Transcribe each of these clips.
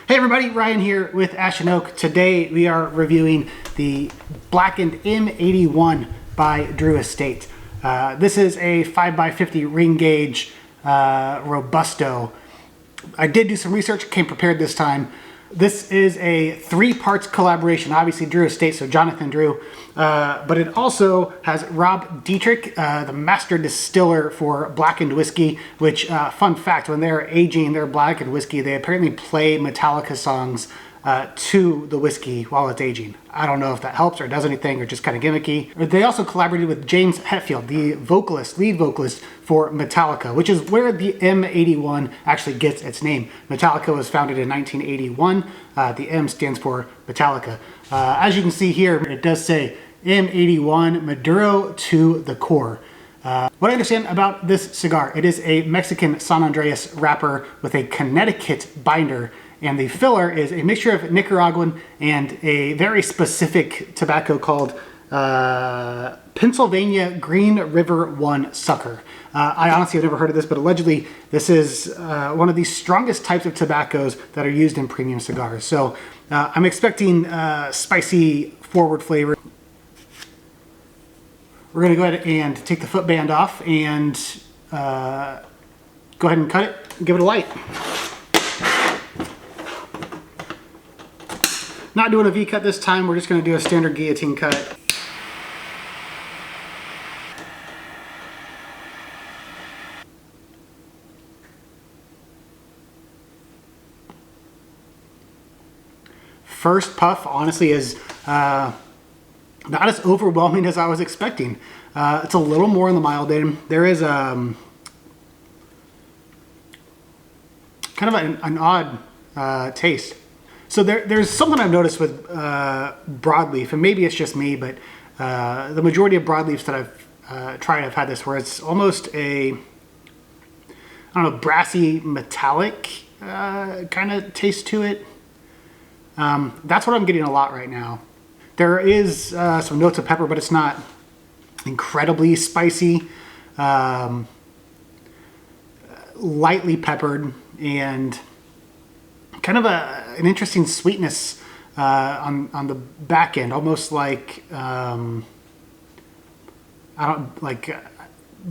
Hey everybody, Ryan here with Ash & Oak. Today we are reviewing the Blackened M81 by Drew Estate. This is a 5x50 ring gauge Robusto. I did do some research, came prepared this time. This is a 3-parts collaboration, obviously Drew Estate, so Jonathan Drew, but it also has Rob Dietrich, the master distiller for Blackened Whiskey, which, fun fact, when they're aging their Blackened Whiskey, they apparently play Metallica songs to the whiskey while it's aging. I don't know if that helps or does anything or just kind of gimmicky. They also collaborated with James Hetfield, the lead vocalist for Metallica, which is where the M81 actually gets its name. Metallica was founded in 1981. The M stands for Metallica. As you can see here, it does say M81 Maduro to the core. What I understand about this cigar, it is a Mexican San Andreas wrapper with a Connecticut binder, and the filler is a mixture of Nicaraguan and a very specific tobacco called Pennsylvania Green River 1 Sucker. I honestly have never heard of this, but allegedly this is one of the strongest types of tobaccos that are used in premium cigars. So I'm expecting spicy forward flavor. We're gonna go ahead and take the footband off and go ahead and cut it and give it a light. Not doing a V-cut this time, we're just gonna do a standard guillotine cut. First puff, honestly, is not as overwhelming as I was expecting. It's a little more on the mild end. There is kind of an odd taste. So there's something I've noticed with broadleaf, and maybe it's just me, but the majority of broadleafs that I've tried, I've had this where it's almost a, I don't know, brassy metallic kind of taste to it. That's what I'm getting a lot right now. There is some notes of pepper, but it's not incredibly spicy. Lightly peppered and kind of an interesting sweetness on the back end, almost like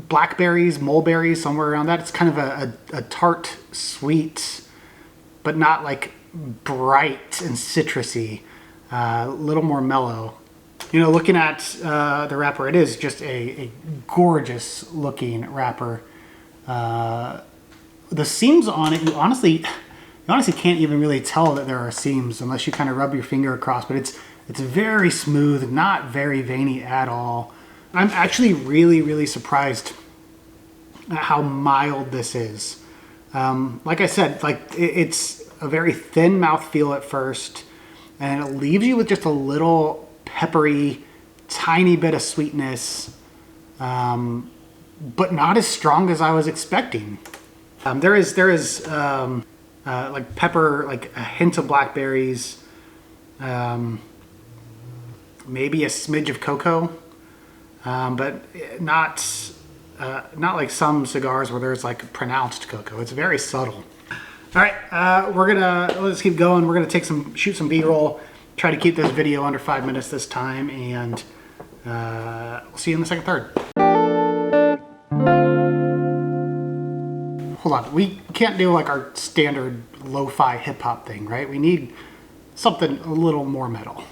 blackberries, mulberries, somewhere around that. It's kind of a tart, sweet, but not like bright and citrusy. A little more mellow. You know, looking at the wrapper, it is just a gorgeous looking wrapper. The seams on it, you honestly can't even really tell that there are seams unless you kind of rub your finger across, but it's very smooth, not very veiny at all. I'm actually really surprised at how mild this is. Like I said, it's a very thin mouthfeel at first, and it leaves you with just a little peppery, tiny bit of sweetness, but not as strong as I was expecting. There is like pepper, like a hint of blackberries, maybe a smidge of cocoa, but not like some cigars where there's like pronounced cocoa. It's very subtle. All right, let's keep going. We're gonna shoot some B-roll, try to keep this video under 5 minutes this time, and we'll see you in the second third. Hold on, we can't do like our standard lo-fi hip-hop thing, right? We need something a little more metal.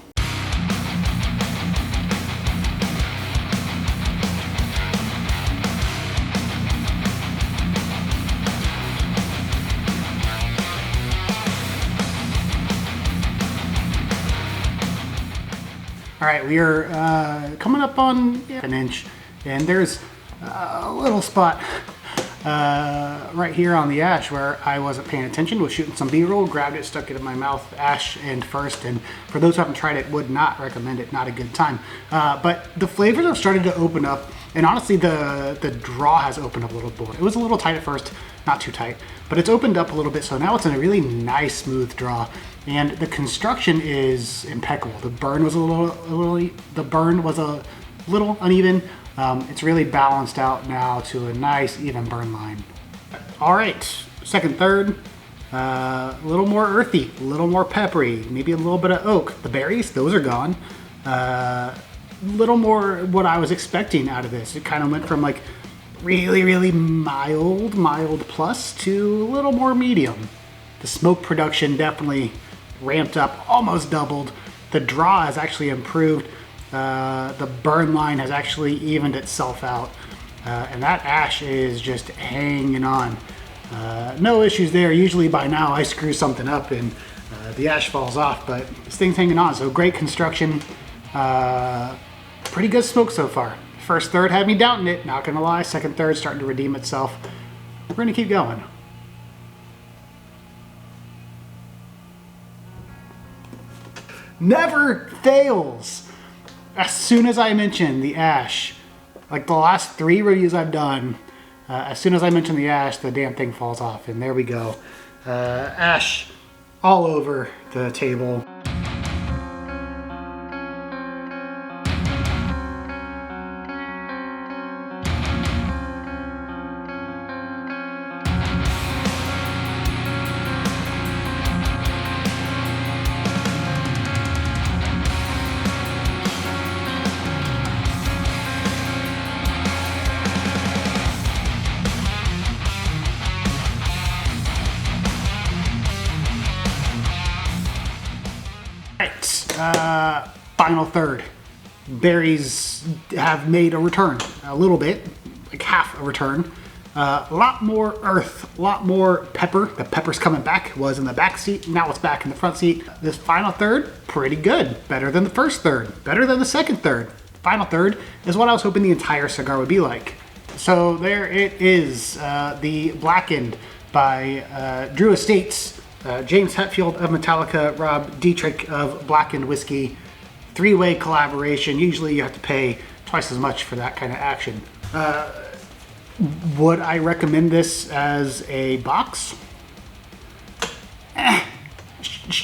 All right, we are coming up on an inch, and there's a little spot right here on the ash where I wasn't paying attention, was shooting some B-roll, grabbed it, stuck it in my mouth, ash end first, and for those who haven't tried it, would not recommend it, not a good time. But the flavors have started to open up, and honestly the draw has opened up a little bit. It was a little tight at first, not too tight, but it's opened up a little bit, so now it's in a really nice smooth draw, and the construction is impeccable. The burn was a little uneven. It's really balanced out now to a nice even burn line. All right, second, third. A little more earthy, a little more peppery, maybe a little bit of oak. The berries, those are gone. A little more what I was expecting out of this. It kind of went from like really mild plus to a little more medium. The smoke production definitely ramped up, almost doubled. The draw has actually improved. The burn line has actually evened itself out. And that ash is just hanging on. No issues there. Usually by now I screw something up and the ash falls off, but this thing's hanging on. So great construction. Pretty good smoke so far. First third had me doubting it, not gonna lie. Second third starting to redeem itself. We're gonna keep going. Never fails. As soon as I mention the ash, like the last 3 reviews I've done, as soon as I mention the ash, the damn thing falls off. And there we go. Ash all over the table. Final third. Berries have made a return a little bit, like half a return. A lot more earth, a lot more pepper. The pepper's coming back. It was in the back seat, now it's back in the front seat. This final third, pretty good. Better than the first third, better than the second third. Final third is what I was hoping the entire cigar would be like. So there it is, the Blackened by Drew Estates, James Hetfield of Metallica, Rob Dietrich of Blackened Whiskey. 3-way collaboration. Usually you have to pay twice as much for that kind of action. Would I recommend this as a box?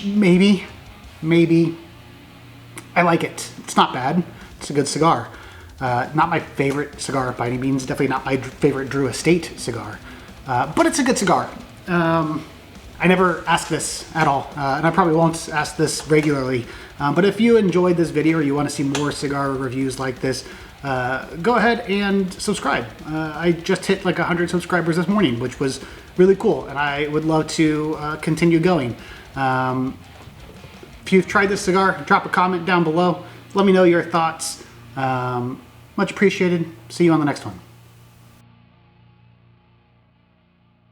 Maybe. I like it. It's not bad. It's a good cigar. Not my favorite cigar by any means. Definitely not my favorite Drew Estate cigar. But it's a good cigar. I never ask this at all, and I probably won't ask this regularly. But if you enjoyed this video or you want to see more cigar reviews like this, go ahead and subscribe. I just hit like 100 subscribers this morning, which was really cool, and I would love to continue going. If you've tried this cigar, drop a comment down below. Let me know your thoughts. Much appreciated. See you on the next one.